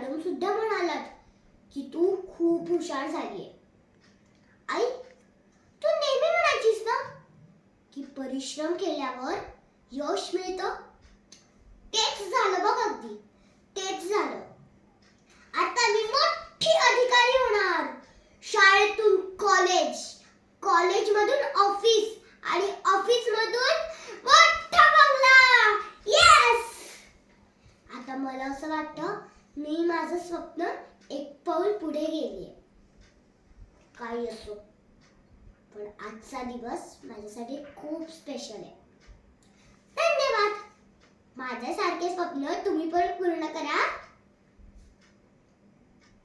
Madam सुद्धा म्हणालात की तू खूप हुशार झालीये. आई, तू नेहमी म्हणायचीस ना की परिश्रम केल्यावर यश मिळतं. तेच झालं बघ, अगदी तेच झालं. आता मी मोठी अधिकारी होणार. शाळेतून कॉलेज, कॉलेजमधून ऑफिस आणि ऑफिसमधून मोठा बंगला. येस! आता मला असं वाटतं मी माझं स्वप्न एक पाऊल पुढे गेलीये. काही असो, पण आजचा दिवस माझ्यासाठी खूप स्पेशल आहे. धन्यवाद. माझ्यासारखे स्वप्न तुम्ही पण पूर्ण करा.